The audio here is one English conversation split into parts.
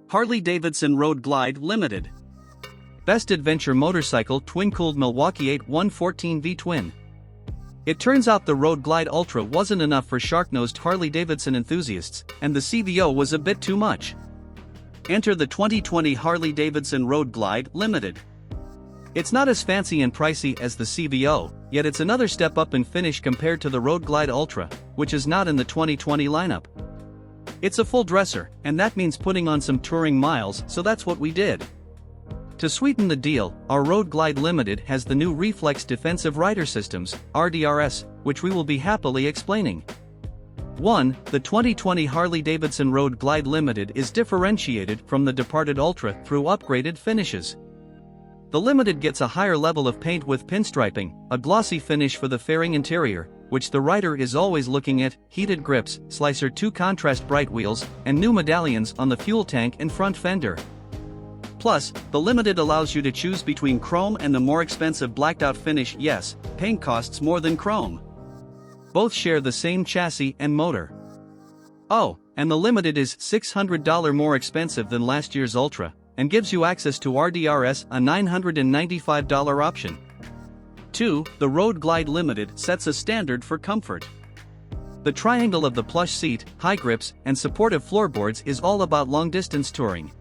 Harley Davidson Road Glide Limited. Best adventure motorcycle twin-cooled Milwaukee-Eight 114V twin. It turns out the Road Glide Ultra wasn't enough for shark-nosed Harley Davidson enthusiasts, and the CVO was a bit too much. Enter the 2020 Harley Davidson Road Glide Limited. It's not as fancy and pricey as the CVO, yet it's another step up in finish compared to the Road Glide Ultra, which is not in the 2020 lineup. It's a full dresser, and that means putting on some touring miles, so that's what we did. To sweeten the deal, our Road Glide Limited has the new Reflex Defensive Rider Systems, RDRS, which we will be happily explaining. 1. The 2020 Harley Davidson Road Glide Limited is differentiated from the departed Ultra through upgraded finishes. The Limited gets a higher level of paint with pinstriping, a glossy finish for the fairing interior, which the rider is always looking at, heated grips, Slicer 2 contrast bright wheels, and new medallions on the fuel tank and front fender. Plus, the Limited allows you to choose between chrome and the more expensive blacked out finish. Yes, paint costs more than chrome. Both share the same chassis and motor. Oh, and the Limited is $600 more expensive than last year's Ultra, and gives you access to RDRS, a $995 option. 2. The Road Glide Limited sets a standard for comfort. The triangle of the plush seat, high grips, and supportive floorboards is all about long-distance touring.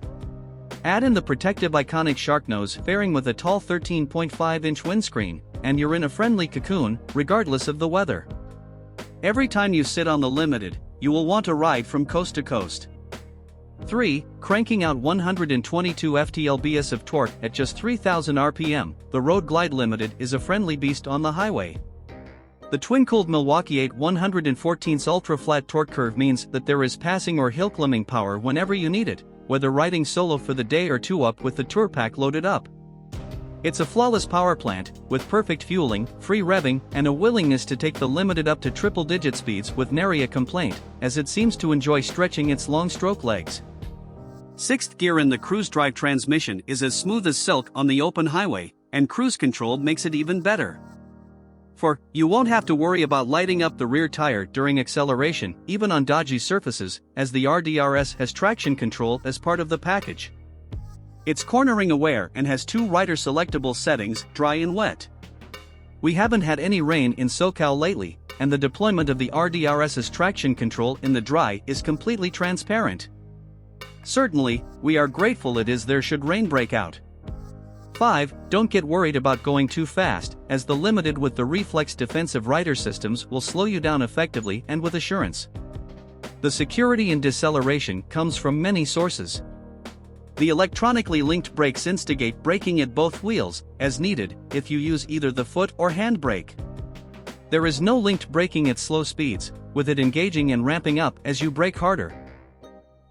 Add in the protective iconic shark nose fairing with a tall 13.5-inch windscreen, and you're in a friendly cocoon, regardless of the weather. Every time you sit on the Limited, you will want to ride from coast to coast. 3. Cranking out 122 ft-lbs of torque at just 3,000 rpm, the Road Glide Limited is a friendly beast on the highway. The twin-cooled Milwaukee-Eight 114's ultra-flat torque curve means that there is passing or hill climbing power whenever you need it, whether riding solo for the day or two up with the tour pack loaded up. It's a flawless power plant, with perfect fueling, free revving, and a willingness to take the Limited up to triple-digit speeds with nary a complaint, as it seems to enjoy stretching its long stroke legs. Sixth gear in the cruise drive transmission is as smooth as silk on the open highway, and cruise control makes it even better. For, you won't have to worry about lighting up the rear tire during acceleration, even on dodgy surfaces, as the RDRS has traction control as part of the package. It's cornering aware and has 2 rider-selectable settings, dry and wet. We haven't had any rain in SoCal lately, and the deployment of the RDRS's traction control in the dry is completely transparent. Certainly, we are grateful it is there should rain break out. 5. Don't get worried about going too fast, as the Limited with the Reflex Defensive Rider Systems will slow you down effectively and with assurance. The security in deceleration comes from many sources. The electronically linked brakes instigate braking at both wheels, as needed, if you use either the foot or hand brake. There is no linked braking at slow speeds, with it engaging and ramping up as you brake harder.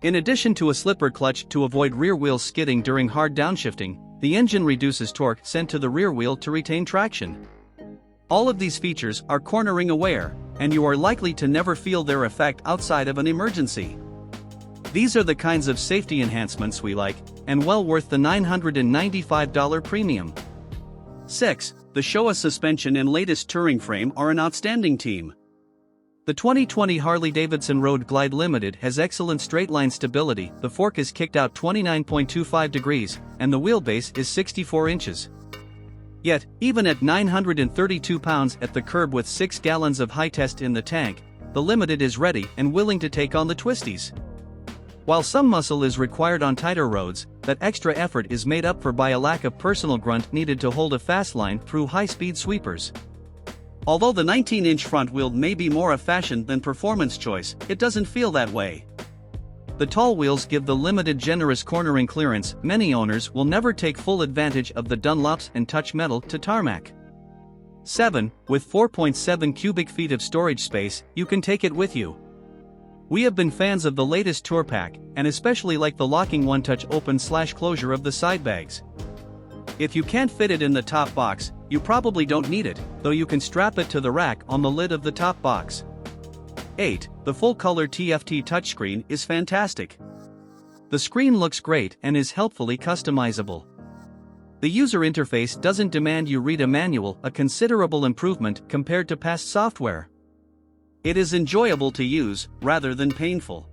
In addition to a slipper clutch to avoid rear wheels skidding during hard downshifting, the engine reduces torque sent to the rear wheel to retain traction. All of these features are cornering aware, and you are likely to never feel their effect outside of an emergency. These are the kinds of safety enhancements we like, and well worth the $995 premium. 6. The Showa suspension and latest touring frame are an outstanding team. The 2020 Harley Davidson Road Glide Limited has excellent straight-line stability, the fork is kicked out 29.25 degrees, and the wheelbase is 64 inches. Yet, even at 932 pounds at the curb with 6 gallons of high test in the tank, the Limited is ready and willing to take on the twisties. While some muscle is required on tighter roads, that extra effort is made up for by a lack of personal grunt needed to hold a fast line through high-speed sweepers. Although the 19-inch front wheel may be more a fashion than performance choice, it doesn't feel that way. The tall wheels give the Limited generous cornering clearance. Many owners will never take full advantage of the Dunlops and touch metal to tarmac. 7. With 4.7 cubic feet of storage space, you can take it with you. We have been fans of the latest tour pack, and especially like the locking one-touch open/closure of the side bags. If you can't fit it in the top box, you probably don't need it, though you can strap it to the rack on the lid of the top box. 8. The full-color TFT touchscreen is fantastic. The screen looks great and is helpfully customizable. The user interface doesn't demand you read a manual, a considerable improvement compared to past software. It is enjoyable to use, rather than painful.